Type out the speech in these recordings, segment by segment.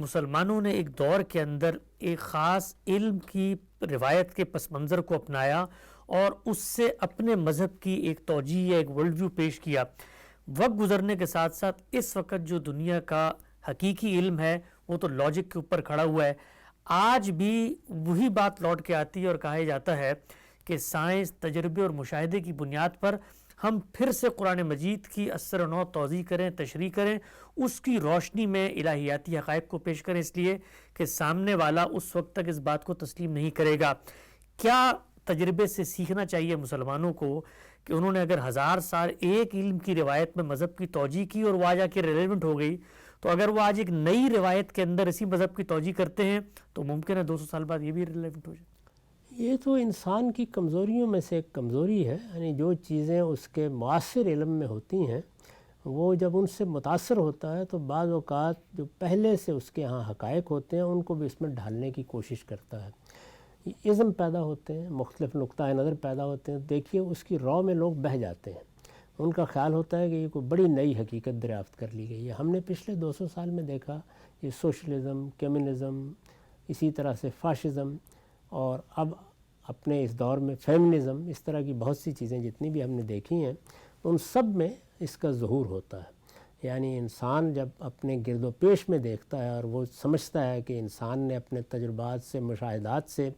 مسلمانوں نے ایک دور کے اندر ایک خاص علم کی روایت کے پس منظر کو اپنایا اور اس سے اپنے مذہب کی ایک توجیہ یا ایک ورلڈ ویو پیش کیا۔ وقت گزرنے کے ساتھ ساتھ اس وقت جو دنیا کا حقیقی علم ہے وہ تو لاجک کے اوپر کھڑا ہوا ہے۔ آج بھی وہی بات لوٹ کے آتی ہے اور کہا جاتا ہے کہ سائنس، تجربے اور مشاہدے کی بنیاد پر ہم پھر سے قرآن مجید کی اثر و نو توضیح کریں، تشریح کریں، اس کی روشنی میں الہیاتی حقائق کو پیش کریں، اس لیے کہ سامنے والا اس وقت تک اس بات کو تسلیم نہیں کرے گا۔ کیا تجربے سے سیکھنا چاہیے مسلمانوں کو کہ انہوں نے اگر 1000 سال ایک علم کی روایت میں مذہب کی توجیہ کی اور وہ آج آ کے ریلیونٹ ہو گئی، تو اگر وہ آج ایک نئی روایت کے اندر اسی مذہب کی توجیہ کرتے ہیں تو ممکن ہے 200 سال بعد یہ بھی ریلیونٹ ہو جائے۔ یہ تو انسان کی کمزوریوں میں سے ایک کمزوری ہے، یعنی جو چیزیں اس کے معاصر علم میں ہوتی ہیں وہ جب ان سے متاثر ہوتا ہے تو بعض اوقات جو پہلے سے اس کے ہاں حقائق ہوتے ہیں ان کو بھی اس میں ڈھالنے کی کوشش کرتا ہے۔ ازم پیدا ہوتے ہیں، مختلف نقطۂ نظر پیدا ہوتے ہیں، دیکھیے اس کی رو میں لوگ بہہ جاتے ہیں، ان کا خیال ہوتا ہے کہ یہ کوئی بڑی نئی حقیقت دریافت کر لی گئی ہے۔ ہم نے پچھلے 200 سال میں دیکھا یہ سوشلزم، کمیونزم، اسی طرح سے فاشزم، اور اب اپنے اس دور میں فیمنزم، اس طرح کی بہت سی چیزیں جتنی بھی ہم نے دیکھی ہیں ان سب میں اس کا ظہور ہوتا ہے۔ یعنی انسان جب اپنے گرد و پیش میں دیکھتا ہے اور وہ سمجھتا ہے کہ انسان نے اپنے تجربات سے، مشاہدات سے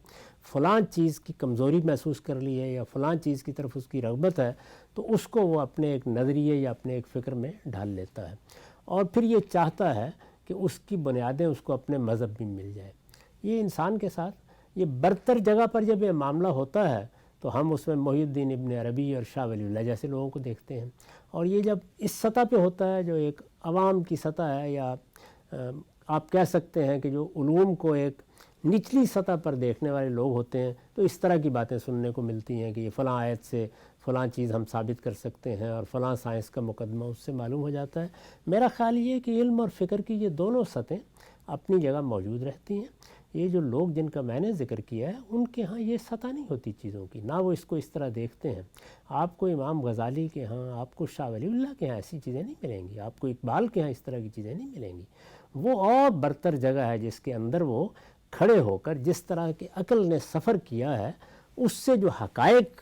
فلاں چیز کی کمزوری محسوس کر لی ہے یا فلاں چیز کی طرف اس کی رغبت ہے، تو اس کو وہ اپنے ایک نظریے یا اپنے ایک فکر میں ڈھال لیتا ہے اور پھر یہ چاہتا ہے کہ اس کی بنیادیں اس کو اپنے مذہب بھی مل جائے۔ یہ انسان کے ساتھ یہ برتر جگہ پر جب یہ معاملہ ہوتا ہے تو ہم اس میں محی الدین ابن عربی اور شاہ ولی اللہ جیسے لوگوں کو دیکھتے ہیں، اور یہ جب اس سطح پہ ہوتا ہے جو ایک عوام کی سطح ہے، یا آپ کہہ سکتے ہیں کہ جو علوم کو ایک نچلی سطح پر دیکھنے والے لوگ ہوتے ہیں، تو اس طرح کی باتیں سننے کو ملتی ہیں کہ یہ فلاں آیت سے فلاں چیز ہم ثابت کر سکتے ہیں اور فلاں سائنس کا مقدمہ اس سے معلوم ہو جاتا ہے۔ میرا خیال یہ ہے کہ علم اور فکر کی یہ دونوں سطحیں اپنی جگہ موجود رہتی ہیں۔ یہ جو لوگ جن کا میں نے ذکر کیا ہے ان کے ہاں یہ سطح نہیں ہوتی چیزوں کی، نہ وہ اس کو اس طرح دیکھتے ہیں۔ آپ کو امام غزالی کے ہاں، آپ کو شاہ ولی اللہ کے ہاں ایسی چیزیں نہیں ملیں گی، آپ کو اقبال کے ہاں اس طرح کی چیزیں نہیں ملیں گی۔ وہ اور برتر جگہ ہے جس کے اندر وہ کھڑے ہو کر جس طرح کی عقل نے سفر کیا ہے اس سے جو حقائق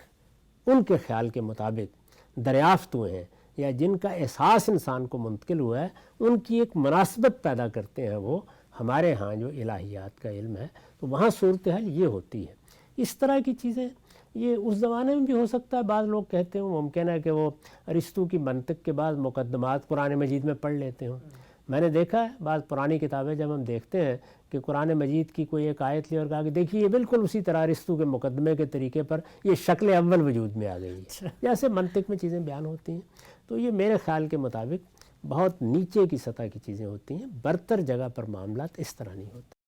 ان کے خیال کے مطابق دریافت ہوئے ہیں یا جن کا احساس انسان کو منتقل ہوا ہے ان کی ایک مناسبت پیدا کرتے ہیں وہ ہمارے ہاں جو الہیات کا علم ہے، تو وہاں صورتحال یہ ہوتی ہے۔ اس طرح کی چیزیں یہ اس زمانے میں بھی ہو سکتا ہے۔ بعض لوگ کہتے ہیں ممکن ہے کہ وہ ارسطو کی منطق کے بعد مقدمات قرآن مجید میں پڑھ لیتے ہوں۔ میں نے دیکھا ہے بعض پرانی کتابیں جب ہم دیکھتے ہیں کہ قرآن مجید کی کوئی ایک آیت لی اور کہا کہ دیکھیے یہ بالکل اسی طرح ارسطو کے مقدمے کے طریقے پر یہ شکل اول وجود میں آ گئی ہے، جیسے منطق میں چیزیں بیان ہوتی ہیں۔ تو یہ میرے خیال کے مطابق بہت نیچے کی سطح کی چیزیں ہوتی ہیں، برتر جگہ پر معاملات اس طرح نہیں ہوتے۔